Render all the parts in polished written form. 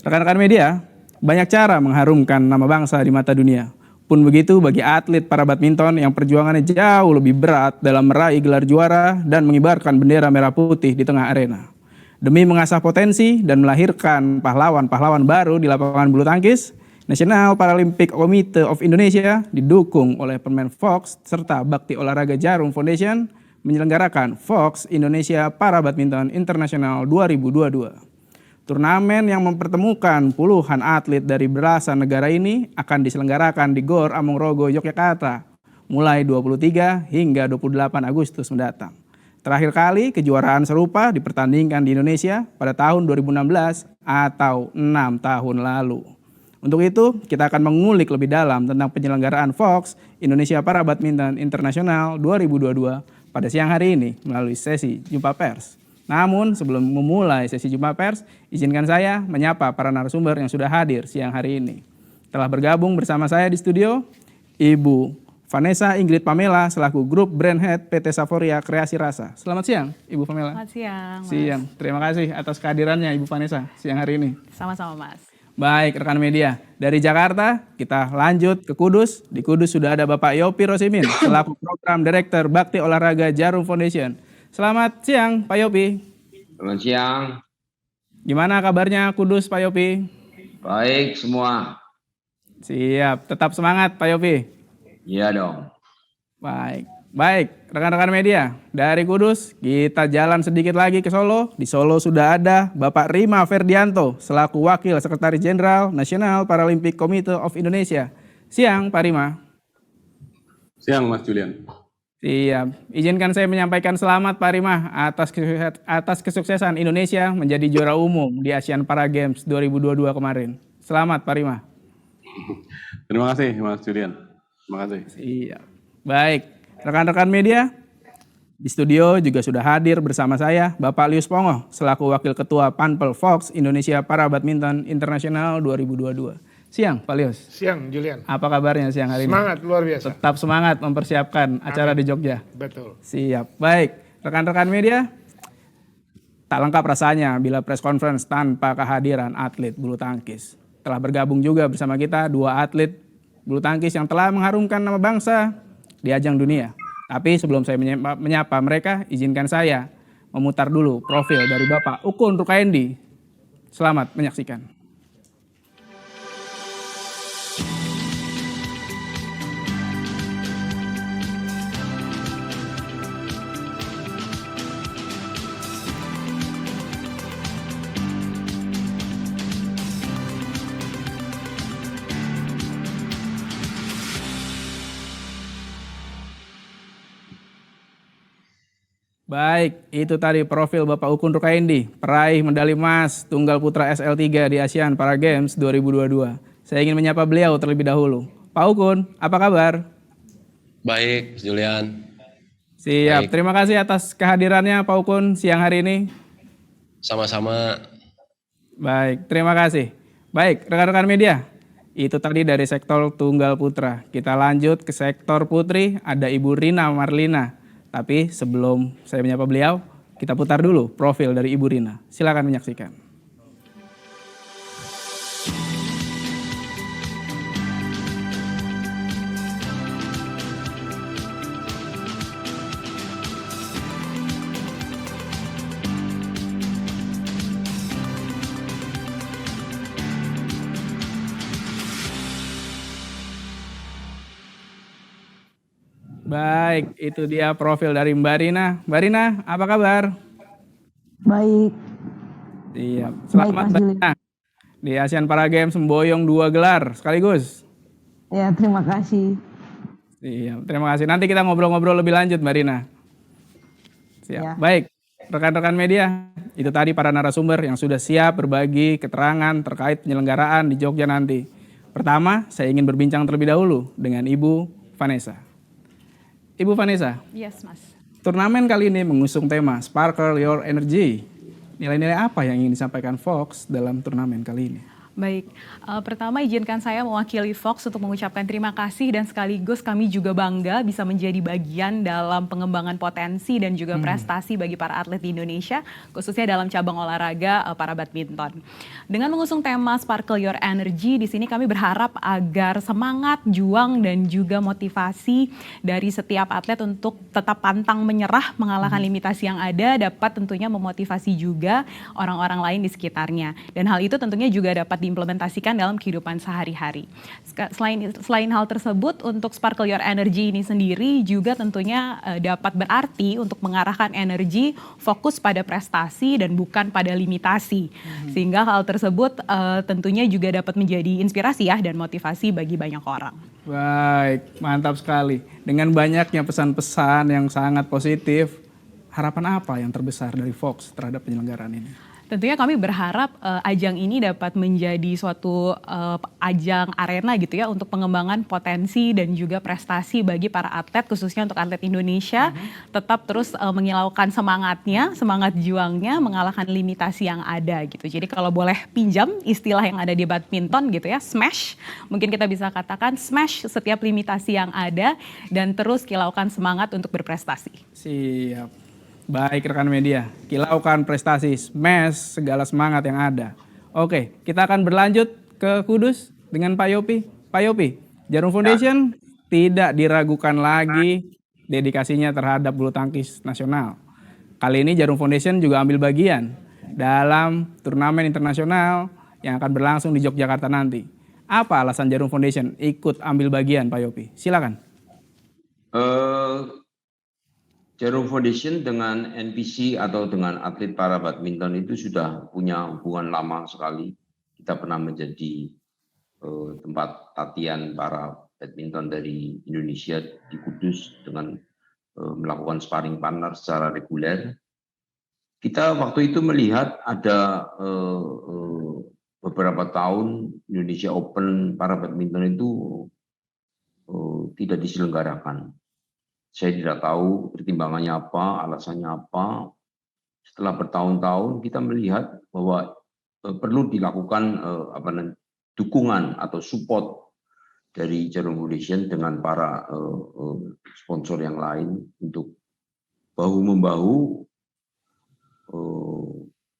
Rekan-rekan media, banyak cara mengharumkan nama bangsa di mata dunia. Pun begitu bagi atlet para badminton yang perjuangannya jauh lebih berat dalam meraih gelar juara dan mengibarkan bendera merah putih di tengah arena. Demi mengasah potensi dan melahirkan pahlawan-pahlawan baru di lapangan bulu tangkis, National Paralympic Committee of Indonesia didukung oleh Permen Fox serta Bakti Olahraga Jarum Foundation menyelenggarakan Fox Indonesia Para Badminton International 2022. Turnamen yang mempertemukan puluhan atlet dari belasan negara ini akan diselenggarakan di Gor Amongrogo, Yogyakarta, mulai 23 hingga 28 Agustus mendatang. Terakhir kali kejuaraan serupa dipertandingkan di Indonesia pada tahun 2016 atau 6 tahun lalu. Untuk itu, kita akan mengulik lebih dalam tentang penyelenggaraan Fox Indonesia Para Badminton International 2022 pada siang hari ini melalui sesi jumpa pers. Namun sebelum memulai sesi jumpa pers, izinkan saya menyapa para narasumber yang sudah hadir siang hari ini. Telah bergabung bersama saya di studio, Ibu Vanessa Ingrid Pamela selaku Grup Brand Head PT Saforia Kreasi Rasa. Selamat siang, Ibu Pamela. Selamat siang, Mas. Siang. Terima kasih atas kehadirannya Ibu Vanessa siang hari ini. Sama-sama, Mas. Baik, rekan media. Dari Jakarta, kita lanjut ke Kudus. Di Kudus sudah ada Bapak Yopi Rosimin selaku Program Director Bakti Olahraga Jarum Foundation. Selamat siang, Pak Yopi. Selamat siang. Gimana kabarnya Kudus, Pak Yopi? Baik semua. Siap, tetap semangat, Pak Yopi. Iya dong. Baik, rekan-rekan media. Dari Kudus, kita jalan sedikit lagi ke Solo. Di Solo sudah ada Bapak Rima Ferdianto selaku Wakil Sekretaris Jenderal National Paralympic Committee of Indonesia. Siang, Pak Rima. Siang, Mas Julian. Siap. Izinkan saya menyampaikan selamat Pak Rima atas kesuksesan Indonesia menjadi juara umum di Asian Para Games 2022 kemarin. Selamat Pak Rima. Terima kasih, Mas Julian. Terima kasih. Iya. Baik, rekan-rekan media, di studio juga sudah hadir bersama saya Bapak Lius Pongo selaku Wakil Ketua Panpel Fox Indonesia Para Badminton International 2022. Siang, Pak Lius. Siang, Julian. Apa kabarnya siang hari ini? Semangat, luar biasa. Tetap semangat mempersiapkan acara di Jogja. Betul. Siap. Baik, rekan-rekan media, tak lengkap rasanya bila press conference tanpa kehadiran atlet bulu tangkis. Telah bergabung juga bersama kita dua atlet bulu tangkis yang telah mengharumkan nama bangsa di ajang dunia. Tapi sebelum saya menyapa mereka, izinkan saya memutar dulu profil dari Bapak Ukun Rukaendi. Selamat menyaksikan. Baik, itu tadi profil Bapak Ukun Rukaendi, peraih medali emas Tunggal Putra SL3 di Asian Para Games 2022. Saya ingin menyapa beliau terlebih dahulu. Pak Ukun, apa kabar? Baik, Julian. Siap, Baik. Terima kasih atas kehadirannya Pak Ukun siang hari ini. Sama-sama. Baik, terima kasih. Baik, rekan-rekan media, itu tadi dari sektor Tunggal Putra. Kita lanjut ke sektor putri, ada Ibu Rina Marlina. Tapi sebelum saya menyapa beliau, kita putar dulu profil dari Ibu Rina. Silakan menyaksikan. Baik, itu dia profil dari Mbak Rina. Mbak Rina, apa kabar? Baik. Siap. Selamat Mas Mbak Julian. Rina. Di Asian Para Games memboyong 2 gelar sekaligus. Ya, terima kasih. Siap. Terima kasih. Nanti kita ngobrol-ngobrol lebih lanjut Mbak Rina. Siap. Ya. Baik, rekan-rekan media, itu tadi para narasumber yang sudah siap berbagi keterangan terkait penyelenggaraan di Jogja nanti. Pertama, saya ingin berbincang terlebih dahulu dengan Ibu Vanessa. Ibu Vanessa, Yes, Mas. turnamen kali ini mengusung tema Sparkle Your Energy. Nilai-nilai apa yang ingin disampaikan Fox dalam turnamen kali ini? Baik, pertama izinkan saya mewakili Fox untuk mengucapkan terima kasih dan sekaligus kami juga bangga bisa menjadi bagian dalam pengembangan potensi dan juga prestasi bagi para atlet di Indonesia, khususnya dalam cabang olahraga para badminton. Dengan mengusung tema Sparkle Your Energy, di sini kami berharap agar semangat, juang dan juga motivasi dari setiap atlet untuk tetap pantang menyerah mengalahkan limitasi yang ada dapat tentunya memotivasi juga orang-orang lain di sekitarnya. Dan hal itu tentunya juga dapat diimplementasikan dalam kehidupan sehari-hari. Selain hal tersebut, untuk Sparkle Your Energy ini sendiri juga tentunya dapat berarti untuk mengarahkan energi fokus pada prestasi dan bukan pada limitasi. Sehingga hal tersebut tentunya juga dapat menjadi inspirasi ya dan motivasi bagi banyak orang. Baik, mantap sekali. Dengan banyaknya pesan-pesan yang sangat positif, harapan apa yang terbesar dari Fox terhadap penyelenggaraan ini? Tentunya kami berharap ajang ini dapat menjadi suatu ajang arena gitu ya untuk pengembangan potensi dan juga prestasi bagi para atlet, khususnya untuk atlet Indonesia, tetap terus mengilaukan semangatnya, semangat juangnya, mengalahkan limitasi yang ada gitu. Jadi kalau boleh pinjam istilah yang ada di badminton gitu ya, smash, mungkin kita bisa katakan smash setiap limitasi yang ada dan terus kilaukan semangat untuk berprestasi. Siap. Baik rekan media, kilaukan prestasi, smash segala semangat yang ada. Oke, kita akan berlanjut ke Kudus dengan Pak Yopi. Pak Yopi, Jarum Foundation tidak diragukan lagi dedikasinya terhadap bulu tangkis nasional. Kali ini Jarum Foundation juga ambil bagian dalam turnamen internasional yang akan berlangsung di Yogyakarta nanti. Apa alasan Jarum Foundation ikut ambil bagian, Pak Yopi? Silakan. Jarum Foundation dengan NPC atau dengan atlet para badminton itu sudah punya hubungan lama sekali. Kita pernah menjadi tempat latihan para badminton dari Indonesia di Kudus dengan melakukan sparring partner secara reguler. Kita waktu itu melihat ada beberapa tahun Indonesia Open para badminton itu tidak diselenggarakan. Saya tidak tahu pertimbangannya apa, alasannya apa. Setelah bertahun-tahun kita melihat bahwa perlu dilakukan dukungan atau support dari Jarum Foundation dengan para sponsor yang lain untuk bahu-membahu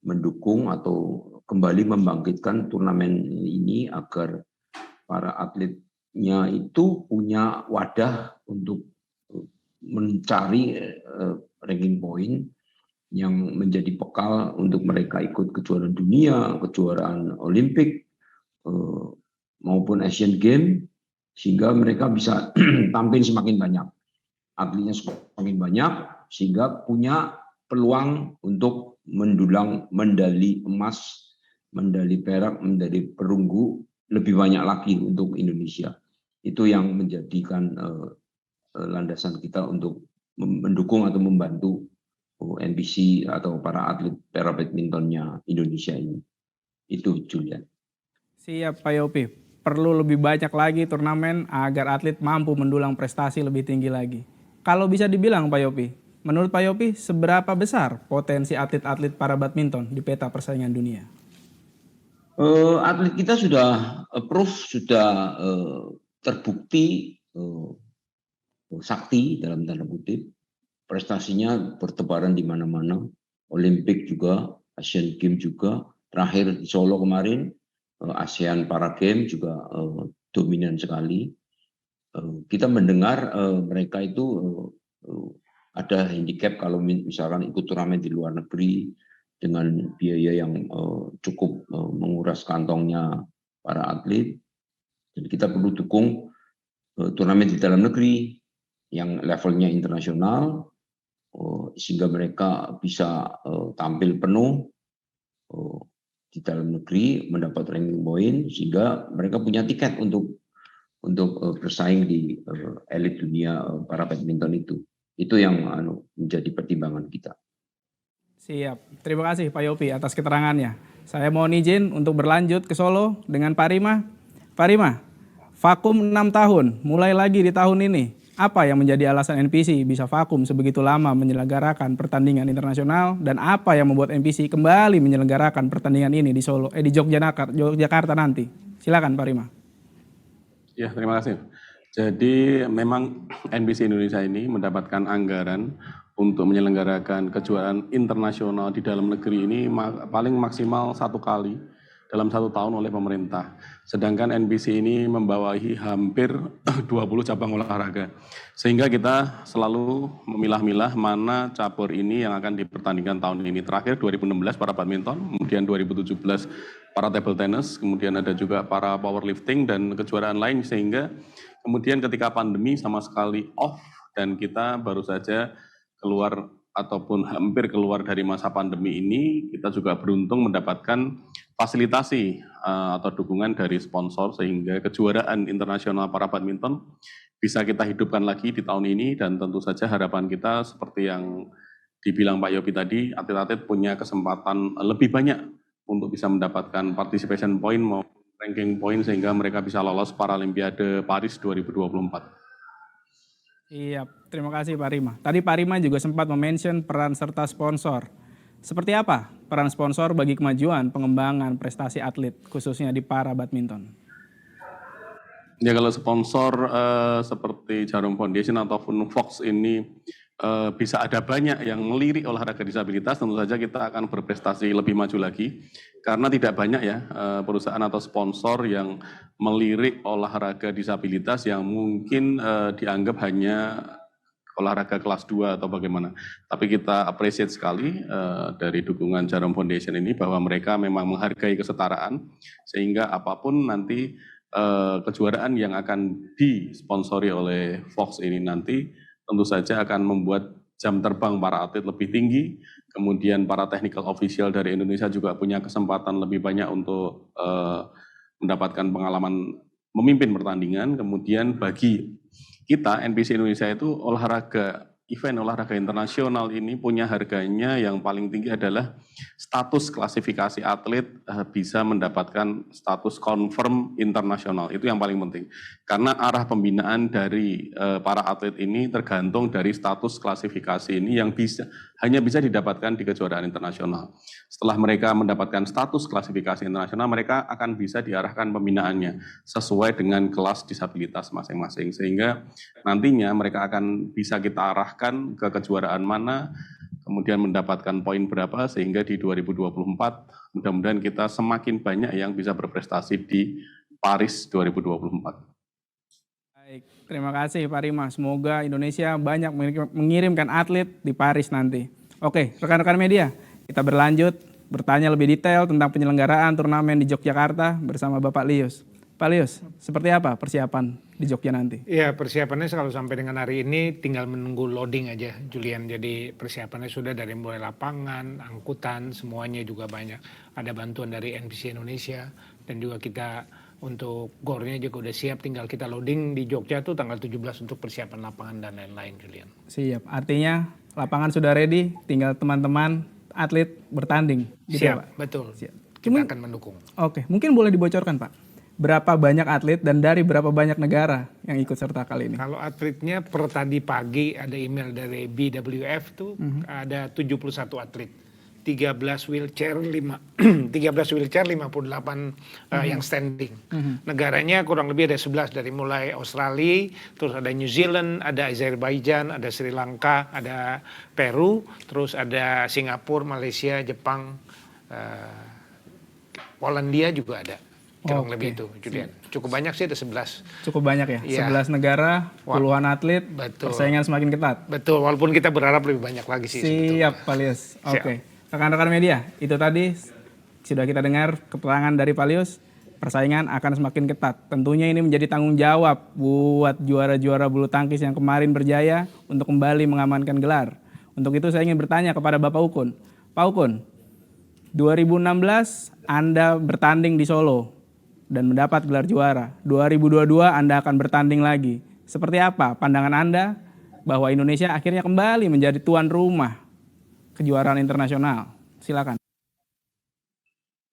mendukung atau kembali membangkitkan turnamen ini agar para atletnya itu punya wadah untuk mencari ranking point yang menjadi bekal untuk mereka ikut kejuaraan dunia, kejuaraan Olimpik maupun Asian Games, sehingga mereka bisa tampil semakin banyak, atletnya semakin banyak, sehingga punya peluang untuk mendulang medali emas, medali perak, medali perunggu lebih banyak lagi untuk Indonesia. Itu yang menjadikan landasan kita untuk mendukung atau membantu NPC atau para atlet para badmintonnya Indonesia ini. Itu Julian. Siap Pak Yopi, perlu lebih banyak lagi turnamen agar atlet mampu mendulang prestasi lebih tinggi lagi. Kalau bisa dibilang Pak Yopi, menurut Pak Yopi seberapa besar potensi atlet-atlet para badminton di peta persaingan dunia? Atlet kita sudah proof, sudah terbukti sakti dalam tanda kutip, prestasinya bertebaran di mana-mana, Olimpik juga, Asian Games juga, terakhir di Solo kemarin, ASEAN Para Games juga dominan sekali. Kita mendengar mereka itu ada handicap kalau misalkan ikut turnamen di luar negeri dengan biaya yang cukup menguras kantongnya para atlet. Jadi kita perlu dukung turnamen di dalam negeri yang levelnya internasional, sehingga mereka bisa tampil penuh di dalam negeri, mendapat ranking point, sehingga mereka punya tiket untuk bersaing di elit dunia para badminton itu. Itu yang menjadi pertimbangan kita. Siap, terima kasih Pak Yopi atas keterangannya. Saya mohon izin untuk berlanjut ke Solo dengan Pak Rima. Pak Rima, vakum 6 tahun, mulai lagi di tahun ini. Apa yang menjadi alasan NPC bisa vakum sebegitu lama menyelenggarakan pertandingan internasional dan apa yang membuat NPC kembali menyelenggarakan pertandingan ini di di Yogyakarta nanti? Silakan Pak Rima. Ya, terima kasih. Jadi memang NBC Indonesia ini mendapatkan anggaran untuk menyelenggarakan kejuaraan internasional di dalam negeri ini paling maksimal 1 kali dalam 1 tahun oleh pemerintah. Sedangkan NBC ini membawahi hampir 20 cabang olahraga. Sehingga kita selalu memilah-milah mana cabur ini yang akan dipertandingkan tahun ini. Terakhir 2016 para badminton, kemudian 2017 para table tennis, kemudian ada juga para powerlifting dan kejuaraan lain, sehingga kemudian ketika pandemi sama sekali off dan kita baru saja keluar ataupun hampir keluar dari masa pandemi ini, kita juga beruntung mendapatkan fasilitasi atau dukungan dari sponsor sehingga kejuaraan internasional para badminton bisa kita hidupkan lagi di tahun ini, dan tentu saja harapan kita seperti yang dibilang Pak Yopi tadi, atlet-atlet punya kesempatan lebih banyak untuk bisa mendapatkan participation point maupun ranking point sehingga mereka bisa lolos Paralimpiade Paris 2024. Iya, terima kasih Pak Rima. Tadi Pak Rima juga sempat mention peran serta sponsor. Seperti apa peran sponsor bagi kemajuan pengembangan prestasi atlet, khususnya di para badminton? Ya, kalau sponsor seperti Jarum Foundation ataupun Fox ini bisa ada banyak yang melirik olahraga disabilitas, tentu saja kita akan berprestasi lebih maju lagi. Karena tidak banyak ya perusahaan atau sponsor yang melirik olahraga disabilitas yang mungkin dianggap hanya olahraga kelas 2 atau bagaimana. Tapi kita appreciate sekali dari dukungan Jarum Foundation ini bahwa mereka memang menghargai kesetaraan, sehingga apapun nanti kejuaraan yang akan disponsori oleh Fox ini nanti tentu saja akan membuat jam terbang para atlet lebih tinggi, kemudian para technical official dari Indonesia juga punya kesempatan lebih banyak untuk mendapatkan pengalaman memimpin pertandingan. Kemudian bagi kita NPC Indonesia itu event olahraga internasional ini punya harganya yang paling tinggi adalah status klasifikasi atlet bisa mendapatkan status confirm internasional. Itu yang paling penting. Karena arah pembinaan dari para atlet ini tergantung dari status klasifikasi ini yang hanya bisa didapatkan di kejuaraan internasional. Setelah mereka mendapatkan status klasifikasi internasional, mereka akan bisa diarahkan pembinaannya sesuai dengan kelas disabilitas masing-masing. Sehingga nantinya mereka akan bisa kita arahkan ke kejuaraan mana, kemudian mendapatkan poin berapa, sehingga di 2024 mudah-mudahan kita semakin banyak yang bisa berprestasi di Paris 2024. Baik, terima kasih Pak Rima. Semoga Indonesia banyak mengirimkan atlet di Paris nanti. Oke, rekan-rekan media, kita berlanjut bertanya lebih detail tentang penyelenggaraan turnamen di Yogyakarta bersama Bapak Lius. Pak Lius, seperti apa persiapan di Jogja nanti? Ya, persiapannya kalau sampai dengan hari ini tinggal menunggu loading aja, Julian. Jadi persiapannya sudah dari mulai lapangan, angkutan, semuanya juga banyak. Ada bantuan dari NPC Indonesia dan juga kita untuk gornya juga udah siap. Tinggal kita loading di Jogja tuh tanggal 17 untuk persiapan lapangan dan lain-lain, Julian. Siap, artinya lapangan sudah ready, tinggal teman-teman atlet bertanding. Gitu Siap, ya, Pak? betul. Siap. Kita akan mendukung. Oke, mungkin boleh dibocorkan Pak, berapa banyak atlet dan dari berapa banyak negara yang ikut serta kali ini? Kalau atletnya per tadi pagi ada email dari BWF tuh ada 71 atlet. 13 wheelchair, 13 wheelchair, 58 yang standing. Negaranya kurang lebih ada 11 dari mulai Australia, terus ada New Zealand, ada Azerbaijan, ada Sri Lanka, ada Peru, terus ada Singapura, Malaysia, Jepang, Polandia juga ada. Kurang lebih itu, Julian. Cukup banyak sih, ada 11. Cukup banyak ya, Iya. 11 negara, puluhan atlet, Betul. persaingan semakin ketat. Betul, walaupun kita berharap lebih banyak lagi sih. Siap Pak Lius. Oke, rekan-rekan media, itu tadi sudah kita dengar keterangan dari Pak Lius, persaingan akan semakin ketat. Tentunya ini menjadi tanggung jawab buat juara-juara bulu tangkis yang kemarin berjaya untuk kembali mengamankan gelar. Untuk itu saya ingin bertanya kepada Bapak Ukun. Pak Ukun, 2016 Anda bertanding di Solo dan mendapat gelar juara. 2022 Anda akan bertanding lagi. Seperti apa pandangan Anda bahwa Indonesia akhirnya kembali menjadi tuan rumah kejuaraan internasional? Silakan.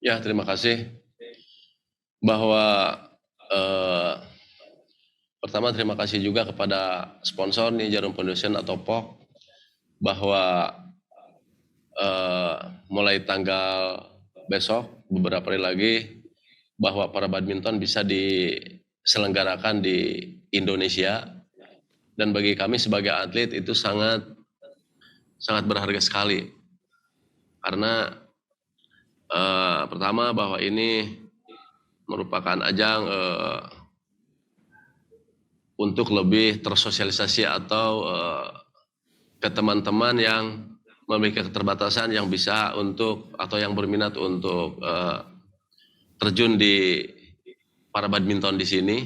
Ya, terima kasih. Bahwa Pertama terima kasih juga kepada sponsor nih Jarum Foundation atau POK bahwa mulai tanggal besok beberapa hari lagi bahwa para badminton bisa diselenggarakan di Indonesia, dan bagi kami sebagai atlet itu sangat berharga sekali karena pertama bahwa ini merupakan ajang untuk lebih tersosialisasi atau ke teman-teman yang memiliki keterbatasan yang bisa untuk atau yang berminat untuk terjun di para badminton di sini.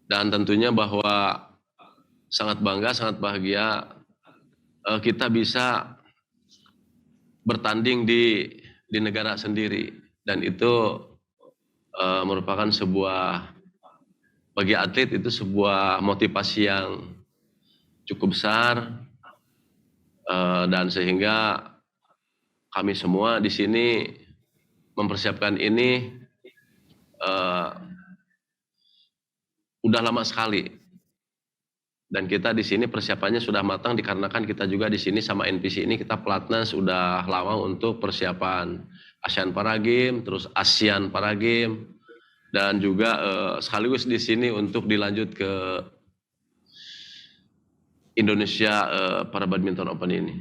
Dan tentunya bahwa sangat bangga, sangat bahagia kita bisa bertanding di negara sendiri, dan itu merupakan sebuah, bagi atlet itu sebuah motivasi yang cukup besar, dan sehingga kami semua di sini mempersiapkan ini udah lama sekali, dan kita di sini persiapannya sudah matang dikarenakan kita juga di sini sama NPC ini kita pelatnas sudah lama untuk persiapan ASEAN Para Games, terus ASEAN Para Games, dan juga sekaligus di sini untuk dilanjut ke Indonesia Para Badminton Open ini.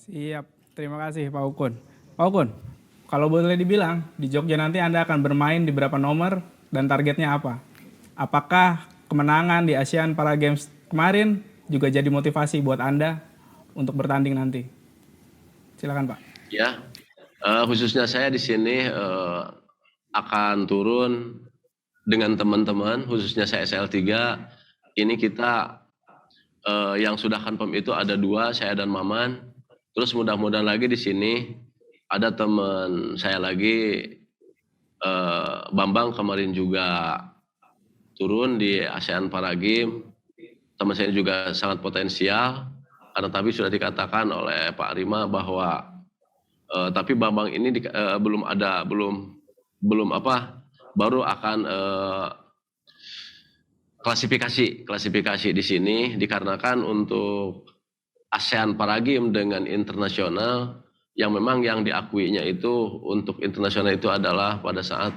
Siap, terima kasih Pak Ukun. Pak Ukun, kalau boleh dibilang, di Jogja nanti Anda akan bermain di berapa nomor dan targetnya apa? Apakah kemenangan di ASEAN Para Games kemarin juga jadi motivasi buat Anda untuk bertanding nanti? Silakan Pak. Ya, khususnya saya di sini akan turun dengan teman-teman, khususnya saya SL3. Ini kita yang sudah confirm itu ada 2, saya dan Maman. Terus mudah-mudahan lagi di sini ada teman saya lagi, Bambang kemarin juga turun di ASEAN Para Games. Teman saya juga sangat potensial, karena tapi sudah dikatakan oleh Pak Rima bahwa tapi Bambang ini baru akan klasifikasi di sini, dikarenakan untuk ASEAN Para Games dengan internasional yang memang yang diakuinya itu untuk internasional itu adalah pada saat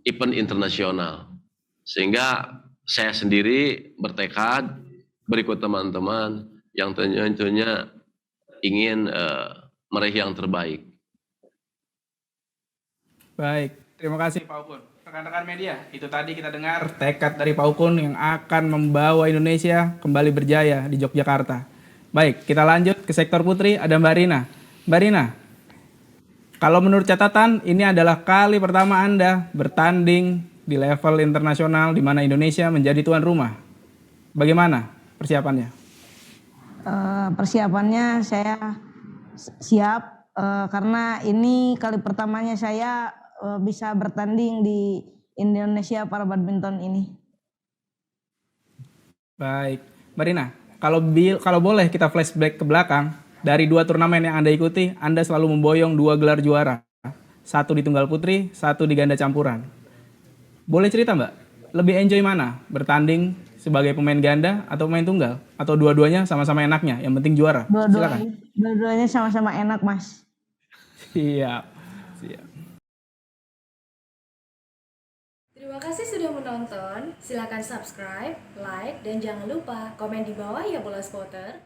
event internasional. Sehingga saya sendiri bertekad berikut teman-teman yang tentunya ingin meraih yang terbaik. Baik, terima kasih Pak Ukun. Rekan-rekan media, itu tadi kita dengar tekad dari Pak Ukun yang akan membawa Indonesia kembali berjaya di Yogyakarta. Baik, kita lanjut ke sektor putri, ada Mbak Rina. Mbak Rina, kalau menurut catatan ini adalah kali pertama Anda bertanding di level internasional di mana Indonesia menjadi tuan rumah. Bagaimana persiapannya? Persiapannya saya siap karena ini kali pertamanya saya bisa bertanding di Indonesia Para Badminton ini. Baik, Mbak Rina, kalau boleh kita flashback ke belakang, dari 2 turnamen yang Anda ikuti, Anda selalu memboyong 2 gelar juara. 1 di tunggal putri, 1 di ganda campuran. Boleh cerita Mbak, lebih enjoy mana? Bertanding sebagai pemain ganda atau pemain tunggal? Atau dua-duanya sama-sama enaknya, yang penting juara? Silakan. Dua-duanya sama-sama enak, Mas. Siap. Terima kasih sudah menonton. Silakan subscribe, like, dan jangan lupa komen di bawah ya bola spotter.